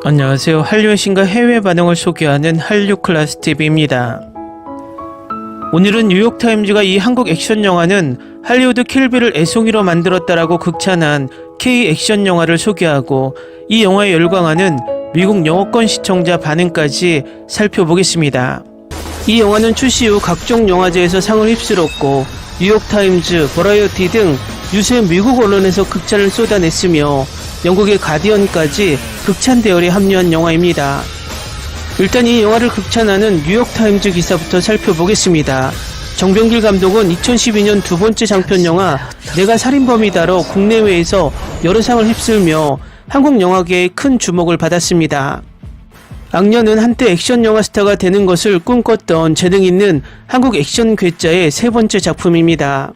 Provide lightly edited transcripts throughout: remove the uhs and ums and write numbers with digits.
안녕하세요. 한류의 신과 해외 반응을 소개하는 한류클래스TV입니다. 오늘은 뉴욕타임즈가 이 한국 액션 영화는 할리우드 킬빌을 애송이로 만들었다라고 극찬한 K 액션 영화를 소개하고 이 영화에 열광하는 미국 영어권 시청자 반응까지 살펴보겠습니다. 이 영화는 출시 후 각종 영화제에서 상을 휩쓸었고 뉴욕타임즈, 버라이어티 등 유수의 미국 언론에서 극찬을 쏟아냈으며 영국의 가디언까지 극찬 대열에 합류한 영화입니다. 일단 이 영화를 극찬하는 뉴욕타임즈 기사부터 살펴보겠습니다. 정병길 감독은 2012년 두 번째 장편 영화 내가 살인범이다로 국내외에서 여러 상을 휩쓸며 한국 영화계에 큰 주목을 받았습니다. 악녀는 한때 액션 영화 스타가 되는 것을 꿈꿨던 재능 있는 한국 액션 괴짜의 세 번째 작품입니다.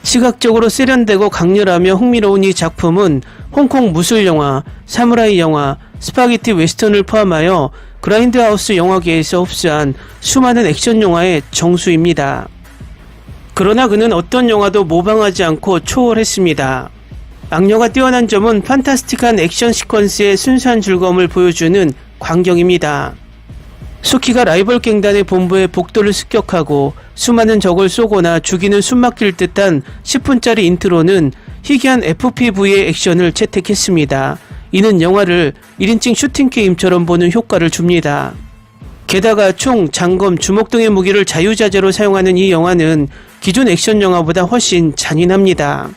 시각적으로 세련되고 강렬하며 흥미로운 이 작품은 홍콩 무술 영화, 사무라이 영화, 스파게티 웨스턴을 포함하여 그라인드하우스 영화계에서 흡수한 수많은 액션 영화의 정수입니다. 그러나 그는 어떤 영화도 모방하지 않고 초월했습니다. 악녀가 뛰어난 점은 판타스틱한 액션 시퀀스의 순수한 즐거움을 보여주는 광경입니다. 수키가 라이벌 갱단의 본부에 복도를 습격하고 수많은 적을 쏘거나 죽이는 숨막힐 듯한 10분짜리 인트로는 희귀한 FPV의 액션을 채택했습니다. 이는 영화를 1인칭 슈팅 게임처럼 보는 효과를 줍니다. 게다가 총, 장검, 주먹 등의 무기를 자유자재로 사용하는 이 영화는 기존 액션 영화보다 훨씬 잔인합니다.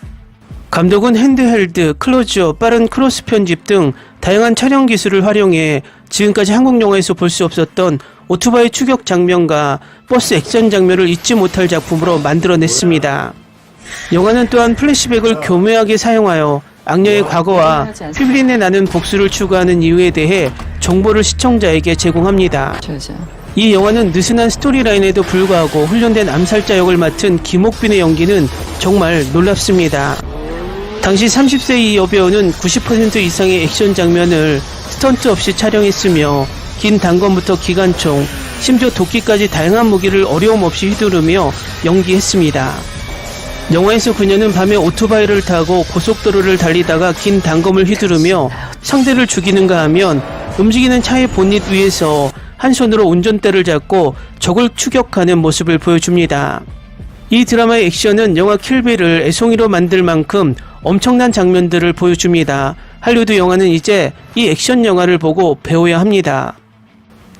감독은 핸드헬드, 클로즈업, 빠른 크로스 편집 등 다양한 촬영 기술을 활용해 지금까지 한국 영화에서 볼 수 없었던 오토바이 추격 장면과 버스 액션 장면을 잊지 못할 작품으로 만들어냈습니다. 영화는 또한 플래시백을 교묘하게 사용하여 악녀의 과거와 피블린에 나는 복수를 추구하는 이유에 대해 정보를 시청자에게 제공합니다. 이 영화는 느슨한 스토리라인에도 불구하고 훈련된 암살자 역을 맡은 김옥빈의 연기는 정말 놀랍습니다. 당시 30세 이 여배우는 90% 이상의 액션 장면을 스턴트 없이 촬영했으며 긴 단검부터 기관총, 심지어 도끼까지 다양한 무기를 어려움 없이 휘두르며 연기했습니다. 영화에서 그녀는 밤에 오토바이를 타고 고속도로를 달리다가 긴 단검을 휘두르며 상대를 죽이는가 하면 움직이는 차의 본닛 위에서 한 손으로 운전대를 잡고 적을 추격하는 모습을 보여줍니다. 이 드라마의 액션은 영화 킬빌을 애송이로 만들 만큼 엄청난 장면들을 보여줍니다. 할리우드 영화는 이제 이 액션 영화를 보고 배워야 합니다.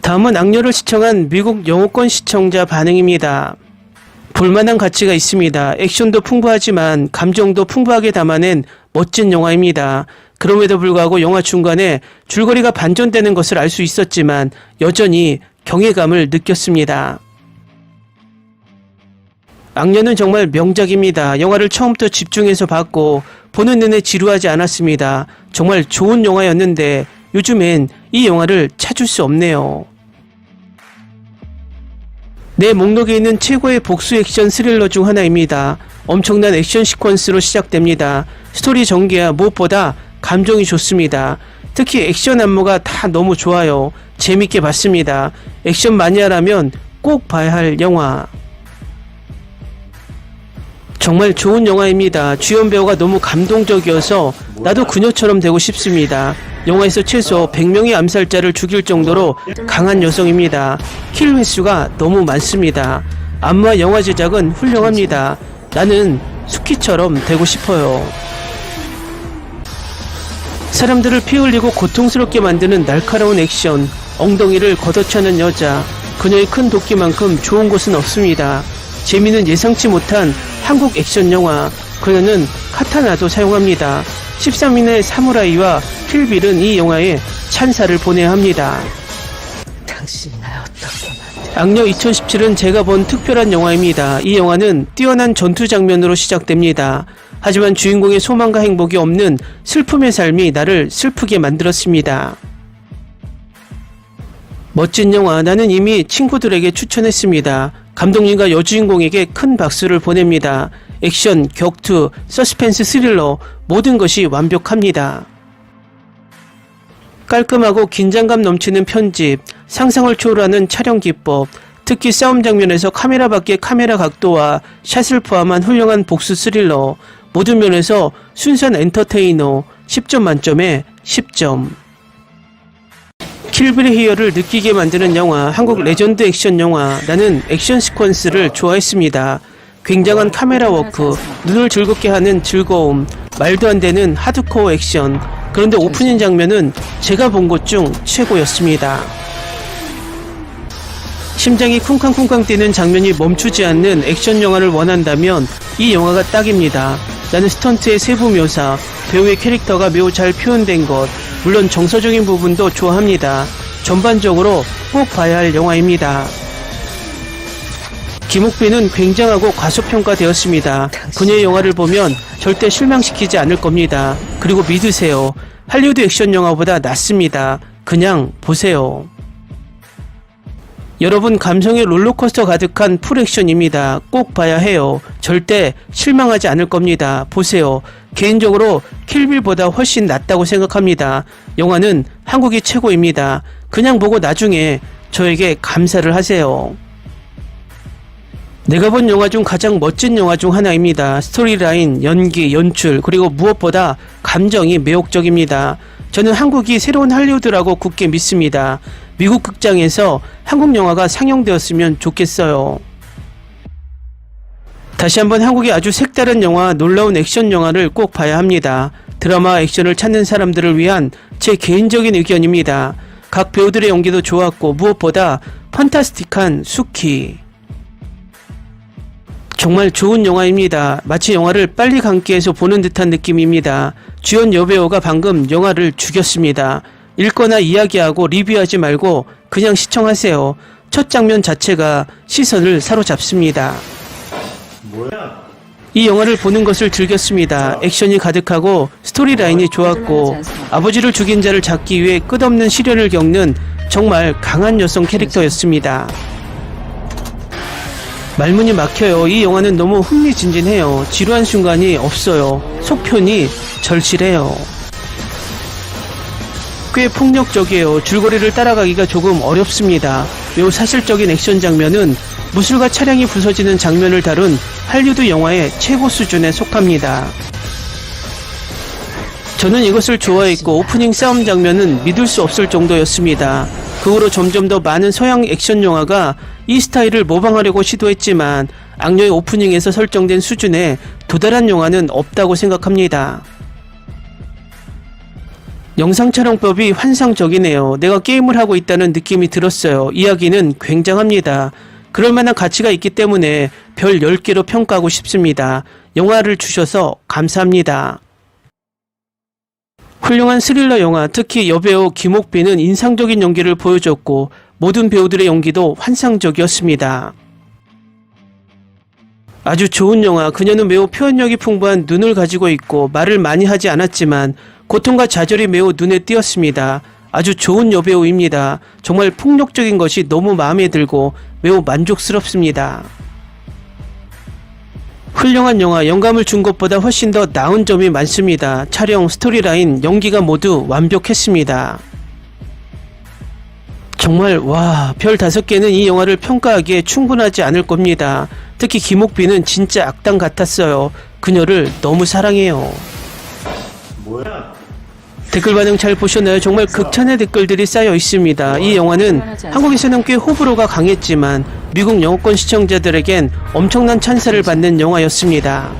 다음은 악녀를 시청한 미국 영어권 시청자 반응입니다. 볼만한 가치가 있습니다. 액션도 풍부하지만 감정도 풍부하게 담아낸 멋진 영화입니다. 그럼에도 불구하고 영화 중간에 줄거리가 반전되는 것을 알 수 있었지만 여전히 경외감을 느꼈습니다. 악녀는 정말 명작입니다. 영화를 처음부터 집중해서 봤고 보는 내내 지루하지 않았습니다. 정말 좋은 영화였는데 요즘엔 이 영화를 찾을 수 없네요. 내 목록에 있는 최고의 복수 액션 스릴러 중 하나입니다. 엄청난 액션 시퀀스로 시작됩니다. 스토리 전개야 무엇보다 감정이 좋습니다. 특히 액션 안무가 다 너무 좋아요. 재밌게 봤습니다. 액션 마니아라면 꼭 봐야 할 영화. 정말 좋은 영화입니다. 주연 배우가 너무 감동적이어서 나도 그녀처럼 되고 싶습니다. 영화에서 최소 100명의 암살자를 죽일 정도로 강한 여성입니다. 킬 횟수가 너무 많습니다. 안무와 영화 제작은 훌륭합니다. 나는 수키처럼 되고 싶어요. 사람들을 피 흘리고 고통스럽게 만드는 날카로운 액션, 엉덩이를 걷어차는 여자, 그녀의 큰 도끼만큼 좋은 곳은 없습니다. 재미는 예상치 못한 한국 액션 영화, 그녀는 카타나도 사용합니다. 13인의 사무라이와 킬빌은 이 영화에 찬사를 보내야 합니다. 당신이 날 어떻게 만들어? 악녀 2017은 제가 본 특별한 영화입니다. 이 영화는 뛰어난 전투 장면으로 시작됩니다. 하지만 주인공의 소망과 행복이 없는 슬픔의 삶이 나를 슬프게 만들었습니다. 멋진 영화, 나는 이미 친구들에게 추천했습니다. 감독님과 여주인공에게 큰 박수를 보냅니다. 액션, 격투, 서스펜스, 스릴러 모든 것이 완벽합니다. 깔끔하고 긴장감 넘치는 편집, 상상을 초월하는 촬영 기법, 특히 싸움 장면에서 카메라 밖의 카메라 각도와 샷을 포함한 훌륭한 복수 스릴러, 모든 면에서 순수한 엔터테이너, 10점 만점에 10점. 킬빌의 희열을 느끼게 만드는 영화, 한국 레전드 액션 영화. 나는 액션 시퀀스를 좋아했습니다. 굉장한 카메라 워크, 눈을 즐겁게 하는 즐거움, 말도 안 되는 하드코어 액션. 그런데 오프닝 장면은 제가 본 것 중 최고였습니다. 심장이 쿵쾅쿵쾅 뛰는 장면이 멈추지 않는 액션 영화를 원한다면 이 영화가 딱입니다. 나는 스턴트의 세부 묘사, 배우의 캐릭터가 매우 잘 표현된 것, 물론 정서적인 부분도 좋아합니다. 전반적으로 꼭 봐야 할 영화입니다. 김옥빈은 굉장하고 과소평가되었습니다. 그녀의 영화를 보면 절대 실망시키지 않을 겁니다. 그리고 믿으세요. 할리우드 액션 영화보다 낫습니다. 그냥 보세요. 여러분, 감성의 롤러코스터 가득한 풀액션입니다. 꼭 봐야 해요. 절대 실망하지 않을 겁니다. 보세요. 개인적으로 킬빌보다 훨씬 낫다고 생각합니다. 영화는 한국이 최고입니다. 그냥 보고 나중에 저에게 감사를 하세요. 내가 본 영화 중 가장 멋진 영화 중 하나입니다. 스토리라인, 연기, 연출, 그리고 무엇보다 감정이 매혹적입니다. 저는 한국이 새로운 할리우드라고 굳게 믿습니다. 미국 극장에서 한국 영화가 상영되었으면 좋겠어요. 다시 한번 한국의 아주 색다른 영화, 놀라운 액션 영화를 꼭 봐야 합니다. 드라마 액션을 찾는 사람들을 위한 제 개인적인 의견입니다. 각 배우들의 연기도 좋았고 무엇보다 판타스틱한 수키. 정말 좋은 영화입니다. 마치 영화를 빨리 감기해서 보는 듯한 느낌입니다. 주연 여배우가 방금 영화를 죽였습니다. 읽거나 이야기하고 리뷰하지 말고 그냥 시청하세요. 첫 장면 자체가 시선을 사로잡습니다. 이 영화를 보는 것을 즐겼습니다. 액션이 가득하고 스토리라인이 좋았고 아버지를 죽인 자를 잡기 위해 끝없는 시련을 겪는 정말 강한 여성 캐릭터였습니다. 말문이 막혀요. 이 영화는 너무 흥미진진해요. 지루한 순간이 없어요. 속편이 절실해요. 꽤 폭력적이에요. 줄거리를 따라가기가 조금 어렵습니다. 매우 사실적인 액션 장면은 무술과 차량이 부서지는 장면을 다룬 할리우드 영화의 최고 수준에 속합니다. 저는 이것을 좋아했고 오프닝 싸움 장면은 믿을 수 없을 정도였습니다. 그 후로 점점 더 많은 서양 액션 영화가 이 스타일을 모방하려고 시도했지만 악녀의 오프닝에서 설정된 수준에 도달한 영화는 없다고 생각합니다. 영상 촬영법이 환상적이네요. 내가 게임을 하고 있다는 느낌이 들었어요. 이야기는 굉장합니다. 그럴만한 가치가 있기 때문에 별 10개로 평가하고 싶습니다. 영화를 주셔서 감사합니다. 훌륭한 스릴러 영화, 특히 여배우 김옥빈은 인상적인 연기를 보여줬고 모든 배우들의 연기도 환상적이었습니다. 아주 좋은 영화, 그녀는 매우 표현력이 풍부한 눈을 가지고 있고 말을 많이 하지 않았지만 고통과 좌절이 매우 눈에 띄었습니다. 아주 좋은 여배우입니다. 정말 폭력적인 것이 너무 마음에 들고 매우 만족스럽습니다. 훌륭한 영화, 영감을 준 것보다 훨씬 더 나은 점이 많습니다. 촬영, 스토리라인, 연기가 모두 완벽했습니다. 정말 별 5개는 이 영화를 평가하기에 충분하지 않을 겁니다. 특히 김옥빈은 진짜 악당 같았어요. 그녀를 너무 사랑해요. 댓글 반응 잘 보셨나요? 정말 극찬의 댓글들이 쌓여 있습니다. 이 영화는 한국에서는 꽤 호불호가 강했지만 미국 영어권 시청자들에겐 엄청난 찬사를 받는 영화였습니다.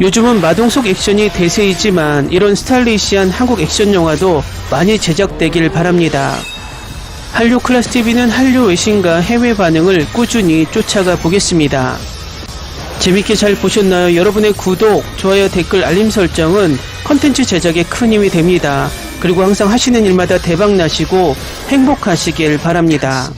요즘은 마동석 액션이 대세이지만 이런 스타일리시한 한국 액션 영화도 많이 제작되길 바랍니다. 한류 클래스 TV는 한류 외신과 해외 반응을 꾸준히 쫓아가 보겠습니다. 재밌게 잘 보셨나요? 여러분의 구독, 좋아요, 댓글, 알림 설정은 컨텐츠 제작에 큰 힘이 됩니다. 그리고 항상 하시는 일마다 대박 나시고 행복하시길 바랍니다.